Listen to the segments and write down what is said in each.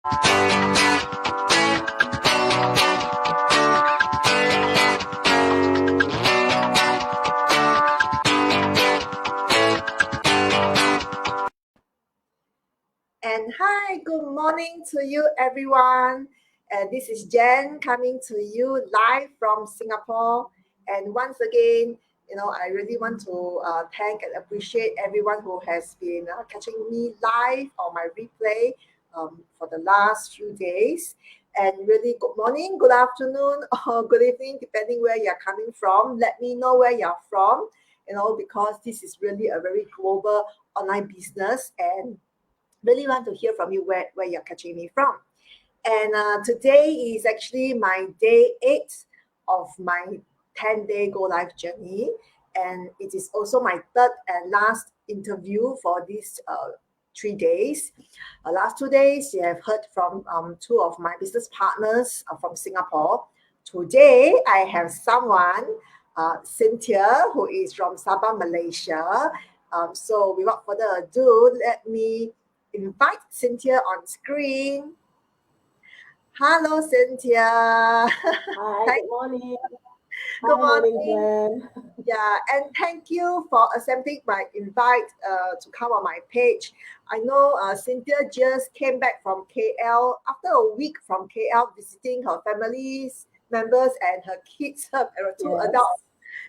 And hi, good morning to you, everyone. This is Jen coming to you live from Singapore. And once again, I really want to thank and appreciate everyone who has been catching me live on my replay for the last few days. And really, good morning, good afternoon, or good evening, depending where you're coming from. Let me know where you're from, because this is really a very global online business, and really want to hear from you where you're catching me from. And today is actually my day 8 of my 10-day Go Live journey. And it is also my third and last interview for these 3 days. Last 2 days, you have heard from 2 of my business partners from Singapore. Today, I have someone, Cynthia, who is from Sabah, Malaysia. So without further ado, let me invite Cynthia on screen. Hello, Cynthia. Hi, good morning. Good morning. Jen. Yeah, and thank you for accepting my invite to come on my page. I know Cynthia just came back from KL after a week from KL visiting her family's members and her kids, her 2 adult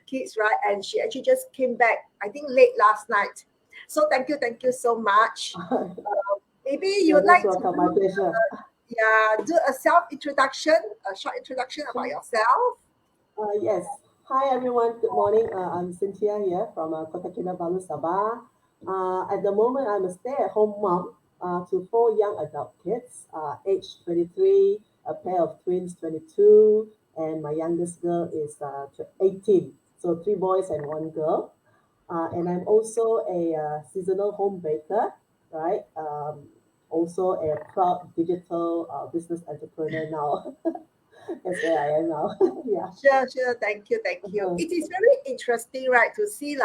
kids, right? And she actually just came back, I think, late last night. So thank you so much. Maybe you would like to my pleasure. do a self-introduction, a short introduction about yourself. Yes. Hi, everyone. Good morning. I'm Cynthia here from Kota Kinabalu, Sabah. At the moment, I'm a stay-at-home mom to 4 young adult kids, aged 23, a pair of twins, 22, and my youngest girl is 18. So 3 boys and 1 girl. And I'm also a seasonal home baker, right? Also a proud digital business entrepreneur now. That's where I am now. Yeah. Sure. Thank you. It is very interesting, right, to see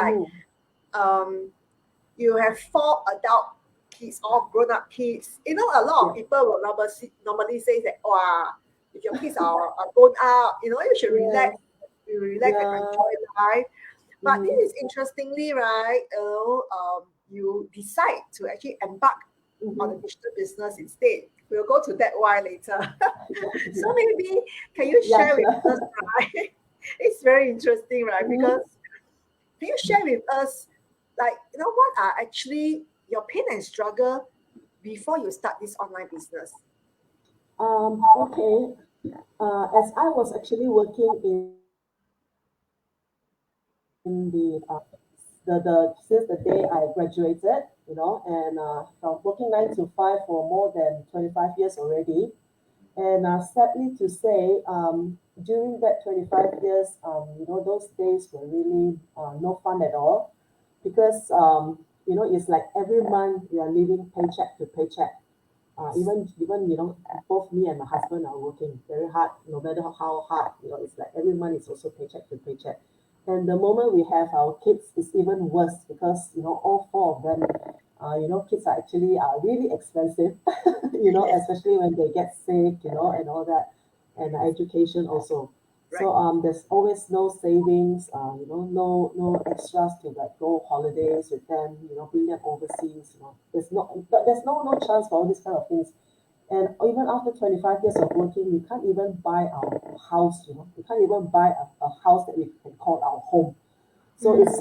you have 4 adult kids, all grown-up kids. A lot of people will normally say that, if your kids are grown up, you should relax and enjoy life. But this is interestingly, right, you decide to actually embark on a digital business instead. We'll go to that why later. So maybe can you share with us, right? It's very interesting, right? Because can you share with us, what are actually your pain and struggle before you start this online business? Okay. As I was actually working in the since the day I graduated, and from working 9 to 5 for more than 25 years already. And sadly to say, during that 25 years, those days were really no fun at all because, it's like every month we are living paycheck to paycheck. Even both me and my husband are working very hard, no matter how hard, it's like every month is also paycheck to paycheck. And the moment we have our kids, it's even worse because, all 4 of them, kids are actually really expensive, especially when they get sick, and all that, and education also. So there's always no savings, no extras to like go holidays with them, bring them overseas, there's no chance for all these kind of things. And even after 25 years of working, we can't even buy our house, we can't even buy a house that we can call our home. So it's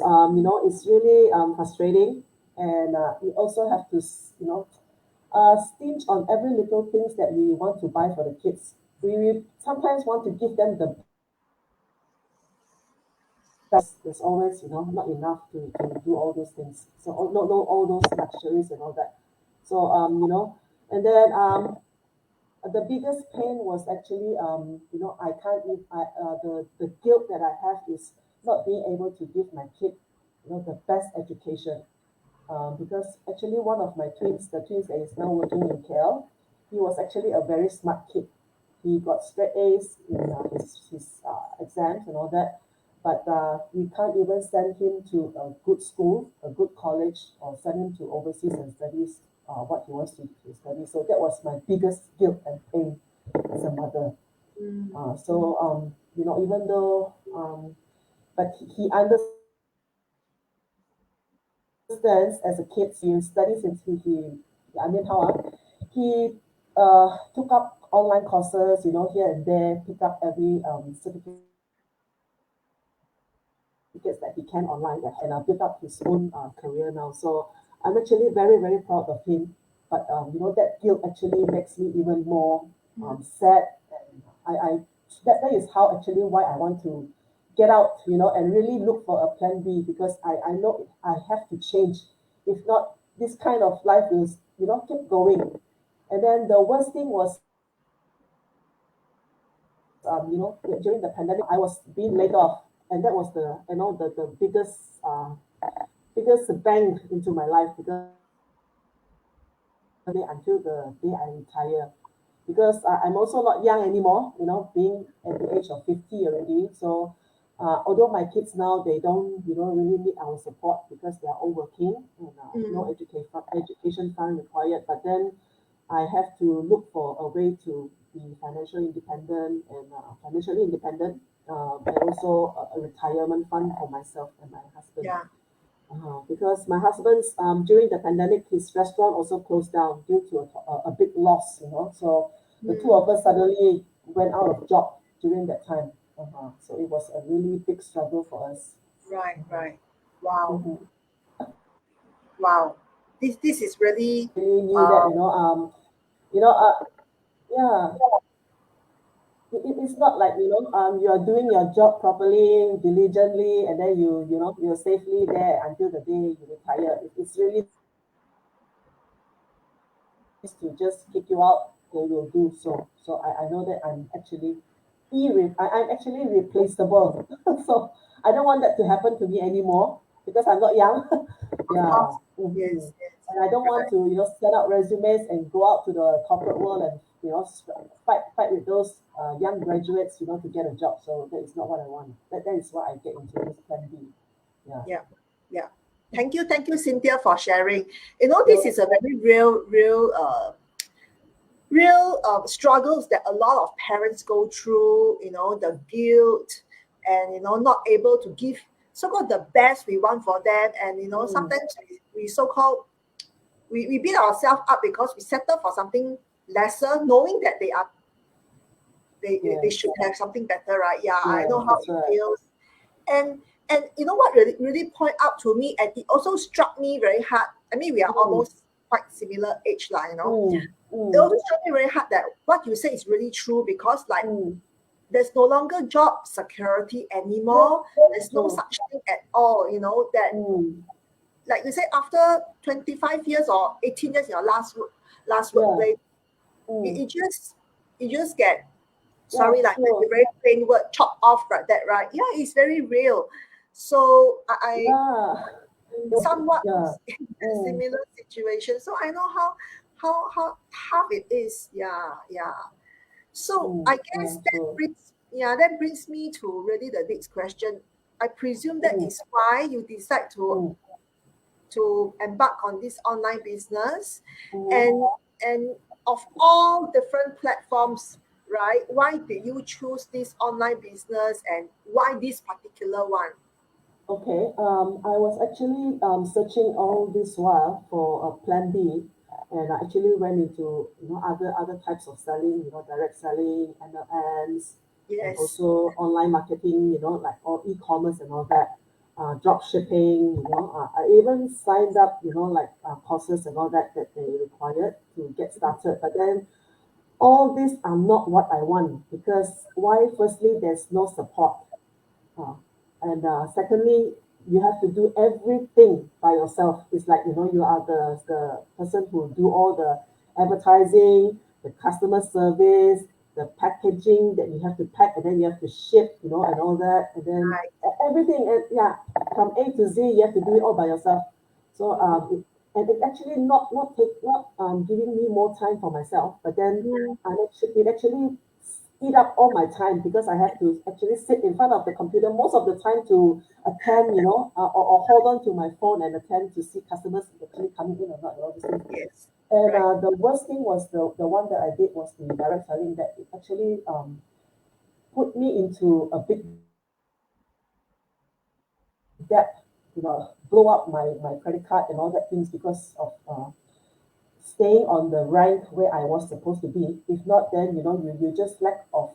really frustrating, and we also have to, stinge on every little things that we want to buy for the kids. We sometimes want to give them the best. There's always, not enough to do all those things. So no, all those luxuries and all that. So and then the biggest pain was actually, I can't eat. The guilt that I have is not being able to give my kid, the best education. Because actually one of my twins, the twins that is now working in KL, he was actually a very smart kid. He got straight A's in his exams and all that. But we can't even send him to a good school, a good college, or send him to overseas and studies what he wants to study. So that was my biggest guilt and pain as a mother. Mm. Even though, but he understands as a kid, he studies since I mean, how, he took up online courses, here and there, pick up every certificate certificates that he can online and built up his own career now. So I'm actually very, very proud of him. But that guilt actually makes me even more sad. And I that is how actually why I want to get out, and really look for a plan B, because I know I have to change. If not, this kind of life will, keep going. And then the worst thing was, during the pandemic, I was being laid off, and that was the biggest bang into my life, because until the day I retire, because I'm also not young anymore, being at the age of 50 already. So although my kids now, they don't really need our support because they are all working, and no Mm. education fund required, but then I have to look for a way to be financially independent, and also a retirement fund for myself and my husband. Yeah. Because my husband's during the pandemic, his restaurant also closed down due to a big loss. So the two Mm. of us suddenly went out of job during that time. So it was a really big struggle for us. Right, right. Wow, Mhm. wow. This is really Really knew that, uh you know, uh, yeah, it's not like, you are doing your job properly, diligently, and then you're safely there until the day you retire. It's really to just kick you out, they will do so. So I know that I'm actually replaceable. So I don't want that to happen to me anymore, because I'm not young. of course. Yeah. Yes, yes. And I don't want Right. to, send out resumes and go out to the corporate world and, fight with those young graduates, to get a job. So that is not what I want. That is why I get into this plan B. Yeah. Yeah, yeah. Thank you, Cynthia, for sharing. This So, is a very real struggles that a lot of parents go through. The guilt, and not able to give so-called the best we want for them, and mm, sometimes we so-called we beat ourselves up because we settle for something lesser, knowing that they should yes, have something better, right? Yeah, I know yes, how that's it right. feels. And you know what really point out to me, and it also struck me very hard. I mean, we are Mm, almost quite similar age, like. mm, It mm, also struck me very hard that what you say is really true, because like mm. there's no longer job security Yeah, anymore. that's There's no true. such thing at all. That, Mm, like you say, after 25 years or 18 years in your last yeah, workplace, it, mm, it just it just get, yeah, sorry, like the true. very plain word, chopped off like that, right? Yeah, it's very real. So Yeah, somewhat yeah. in a Mm, similar situation. So I know how tough it is. Yeah, yeah. So I yeah, guess that true. brings me to really the next question. I presume that Mm, is why you decide mm, to embark on this online business, mm. and and of all different platforms, right? Why did you choose this online business, and why this particular one? Okay. I was actually searching all this while for a plan B, and I actually went into other types of selling, direct selling, MLMs, and Yes. also online marketing, like all e-commerce and all that, drop shipping. I even signed up, like courses and all that they required to get started. But then all these are not what I want, because why? Firstly, there's no support. Uh, and secondly, you have to do everything by yourself. It's like, you are the person who do all the advertising, the customer service, the packaging that you have to pack, and then you have to ship, and all that. And then Right. everything, and yeah, from A to Z, you have to do it all by yourself. So, and it actually not giving me more time for myself, but then Mm. it actually eat up all my time because I have to actually sit in front of the computer most of the time to attend, or hold on to my phone and attend to see customers actually coming in or not, all these things. Yes. And Right. the worst thing was the one that I did was the direct selling that it actually put me into a big debt, blow up my credit card and all that things because of staying on the rank where I was supposed to be. If not, then you just lack of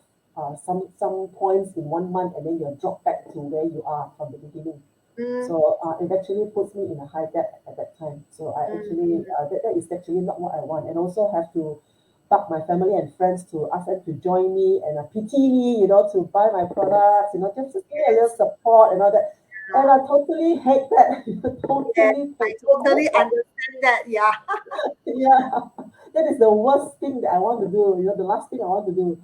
some points in 1 month, and then you're dropped back to where you are from the beginning. Mm, So it actually puts me in a high debt at that time. So I actually mm. that is actually not what I want, and also have to bug my family and friends to ask them to join me and pity me, to buy my products, just give me a little Yes. support and all that. And Yeah. I totally hate that. Yes. Totally, I totally totally hate that. understand that. Yeah. Yeah, that is the worst thing that I want to do. The last thing I want to do.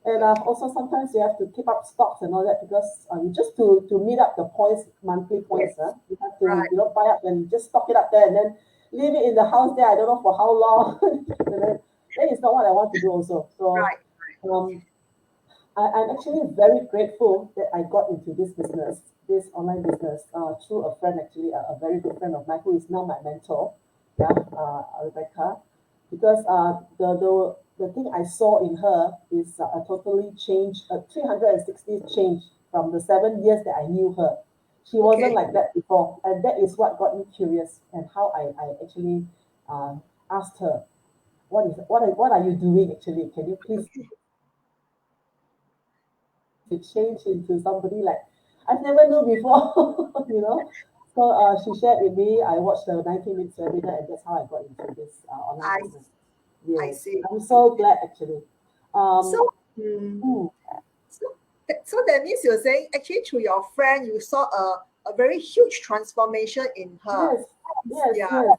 And also sometimes you have to keep up stocks and all that because just to meet up the points, monthly points. Yes. You have to Right. buy up and just stock it up there and then leave it in the house there. I don't know for how long. And then that is not what I want to do also. So Right. um, I'm actually very grateful that I got into this business, this online business, through a friend, actually, a very good friend of mine who is now my mentor, yeah, Rebecca, because the thing I saw in her is a totally change, a 360 change from the 7 years that I knew her. She wasn't Okay. like that before, and that is what got me curious and how I actually asked her, what are you doing actually? Can you please to change into somebody like I've never known before, you know. So she shared with me. I watched the 90 minutes webinar, and that's how I got into this online I business. I Yes, see. I'm so glad actually. So, Um, mm, mm, so, so that means you're saying actually through your friend you saw a very huge transformation in her. yes, yes, Yeah. yes.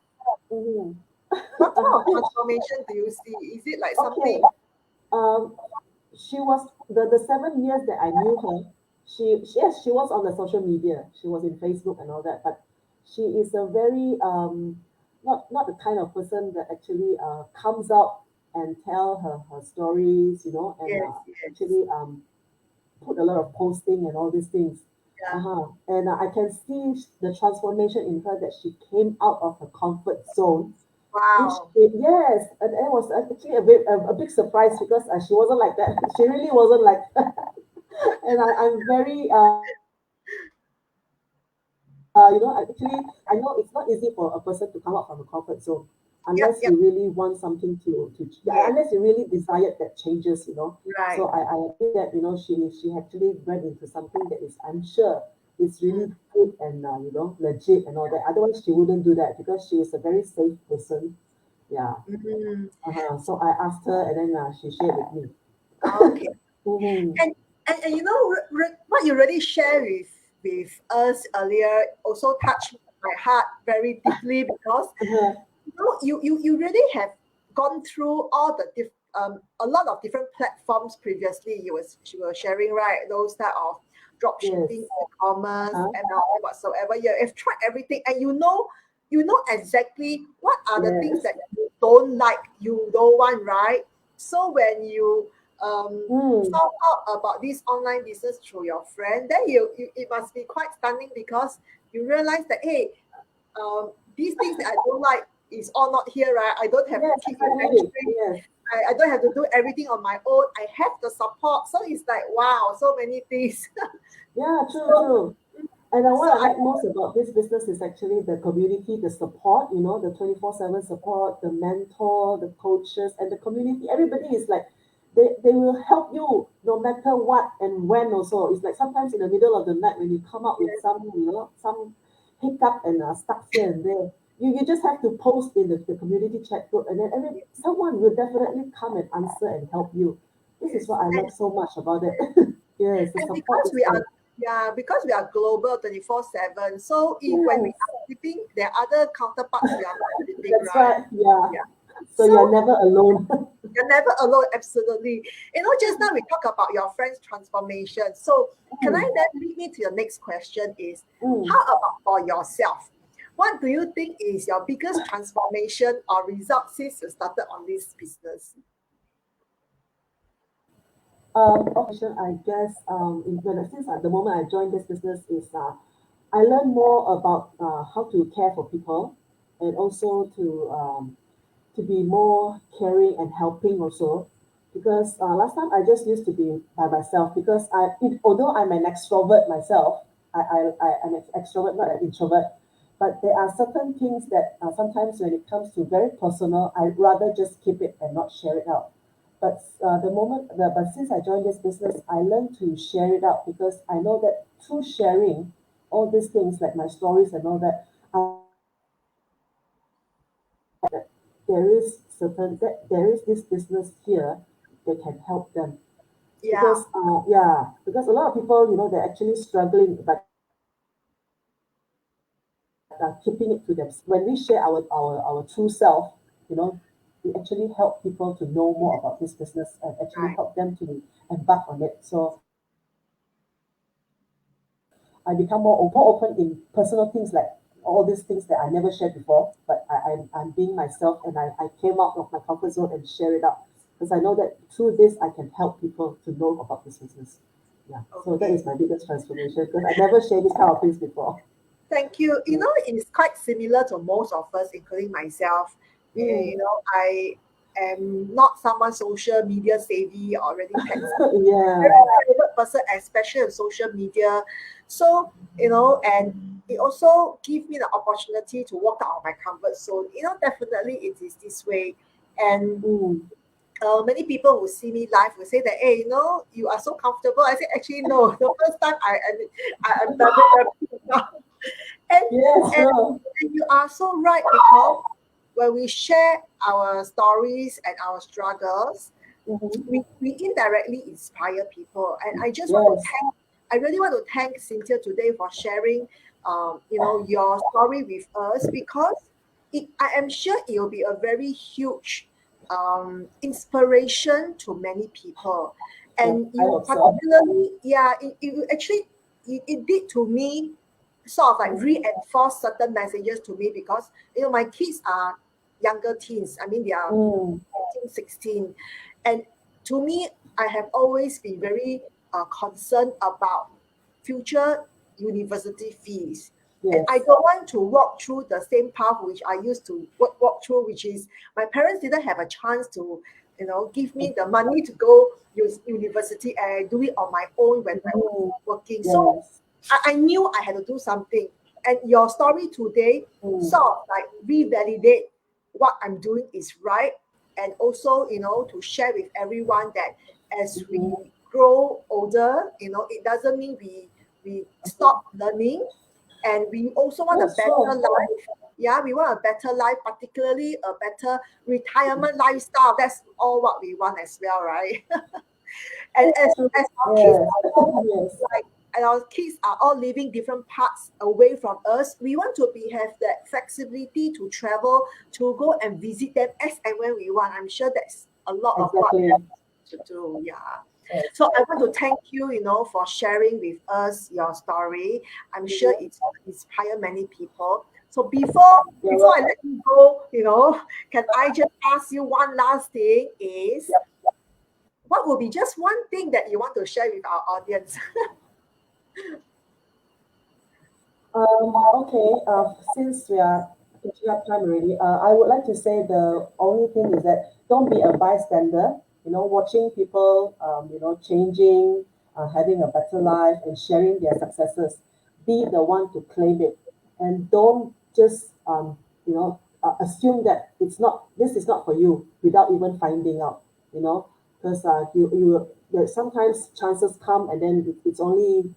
Hmm. What A kind of huge. transformation do you see? Is it like Okay. something? Um, she was the 7 years that I knew her. Yes, she was on the social media. She was in Facebook and all that, but she is a very not the kind of person that actually comes out and tell her stories, and Yes, yes. actually put a lot of posting and all these things. Yeah. Uh-huh. And I can see the transformation in her that she came out of her comfort zone which Wow. yes, and it was actually a big surprise because she wasn't like that. She really wasn't like that. And I'm very I know it's not easy for a person to come out from a comfort zone Yep, unless yep. you really want something to Yes. unless you really desired that changes. Right. So I think that she actually went into something that is I'm sure is Mm, really good and legit and all that. Otherwise she wouldn't do that because she is a very safe person. Yeah. mm. So I asked her, and then she shared with me. Okay. Mm-hmm. And what you really share with us earlier also touched my heart very deeply because Uh-huh. you really have gone through all the a lot of different platforms previously. You were sharing, right, those type of drop shipping, Yes. e-commerce, Huh? MLM, whatsoever. You have tried everything, and you know exactly what are the things Yes. that you don't like, you don't want, right? So when you Mm. found out about this online business through your friend, then you it must be quite stunning because you realize that hey, these things that I don't like is all not here, right? I don't have to Yes, keep exactly. inventory. Yes. I don't have to do everything on my own. I have the support. So it's like wow, so many things. Yeah, true, so true. And so what I I like most about this business is actually the community, the support, the 24/7 support, the mentor, the coaches, and the community. Everybody is like, they will help you no matter what and when also. It's like sometimes in the middle of the night when you come up with yes, some hiccup and stuck here and there. You just have to post in the community chat group and then someone will definitely come and answer and help you. This is yes. what I And like so much about it. Yes, the and support because is we there. are yeah, because we are global 24/7. So if when we Yes. are sleeping, there are other counterparts we are not sleeping, That's right? right. Yeah. Yeah. So So you're never alone. you're never alone, absolutely. Just now we talk about your friend's transformation. So can I Mm, then lead me to your next question is mm. how about for yourself? What do you think is your biggest transformation or result since you started on this business? I guess since at the moment I joined this business is I learned more about how to care for people and also to be more caring and helping also. Because last time I just used to be by myself because although I'm an extrovert myself, I'm an extrovert, not an introvert. But there are certain things that sometimes when it comes to very personal, I'd rather just keep it and not share it out. But since I joined this business, I learned to share it out because I know that through sharing all these things like my stories and all that, there is this business here that can help them Yeah, because a lot of people they're actually struggling but keeping it to them. When we share our true self, you know, we actually help people to know more about this business and actually right. help them to embark on it. So I become more open in personal things like all these things that I never shared before, but I'm being myself and I came out of my comfort zone and share it out because I know that through this I can help people to know about this business. Yeah, so that Okay. is my biggest transformation because I never shared this kind of things before. Thank you. Mm. It's quite similar to most of us, including myself. Mm. I am not someone social media savvy or already tech very Yeah. private person, especially on social media. So, and it also gives me the opportunity to walk out of my comfort zone. Definitely it is this way. And Mm. many people who see me live will say that, hey, you are so comfortable. I say, actually, no. The first time I'm done. And Yes, and sure. you are so right because when we share our stories and our struggles, Mm-hmm. we indirectly inspire people. And Yes. I really want to thank Cynthia today for sharing, your story with us because I am sure it will be a very huge inspiration to many people. Yes, And I you hope so. particularly, yeah, it actually, it did to me sort of like Mm. reinforce certain messages to me because, my kids are younger teens. I mean, they are Mm. 15, 16. And to me, I have always been very concerned about future university fees. And I Yes. don't want to walk through the same path which I used to walk through, which is my parents didn't have a chance to, give me the money to go university, and I do it on my own when I was Mm. working. So Yes. I knew I had to do something. And your story today Mm. sort of like revalidate what I'm doing is right. And also, to share with everyone that as we Mm-hmm. grow older, it doesn't mean we stop learning, and we also want a Yes, better sure. life. Yeah, we want a better life, particularly a better retirement lifestyle. That's all what we want as well, right? And True. as our kids Yes. are all Yes. like and our kids are all living different parts away from us, we want to have that flexibility to travel, to go and visit them as and when we want. I'm sure that's a lot of what we Exactly. have to do. Yeah. Yes. So I want to thank you, for sharing with us your story. I'm sure Mm-hmm. it's going to inspire many people. So before I You're let you go, can I just ask you one last thing is what would be just one thing that you want to share with our audience? Okay. Since we are catching up time already, I would like to say the only thing is that don't be a bystander. Watching people, changing, having a better life, and sharing their successes. Be the one to claim it, and don't just assume that this is not for you without even finding out. Because there's sometimes chances come and then it's only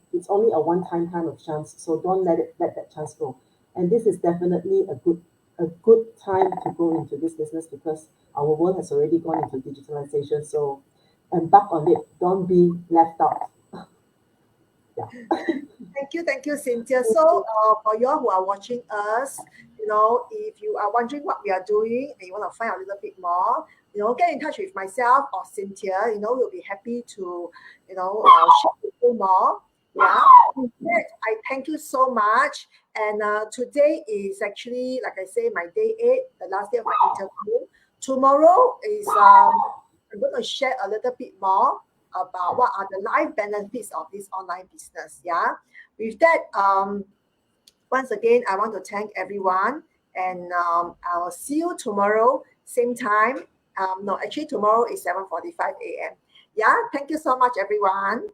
a one time of chance, so don't let that chance go. And this is definitely a good time to go into this business because our world has already gone into digitalization, so embark on it, don't be left out. Yeah. Thank you, Cynthia. So, for you all who are watching us, if you are wondering what we are doing and you want to find out a little bit more, get in touch with myself or Cynthia. We'll be happy to, share with you more. Yeah. With that, I thank you so much. And today is actually, like I say, my day 8, the last day of my interview. Tomorrow is I'm going to share a little bit more about what are the life benefits of this online business. Yeah. With that, once again, I want to thank everyone, and I will see you tomorrow, same time. No, actually tomorrow is 7:45 a.m. Yeah, thank you so much, everyone.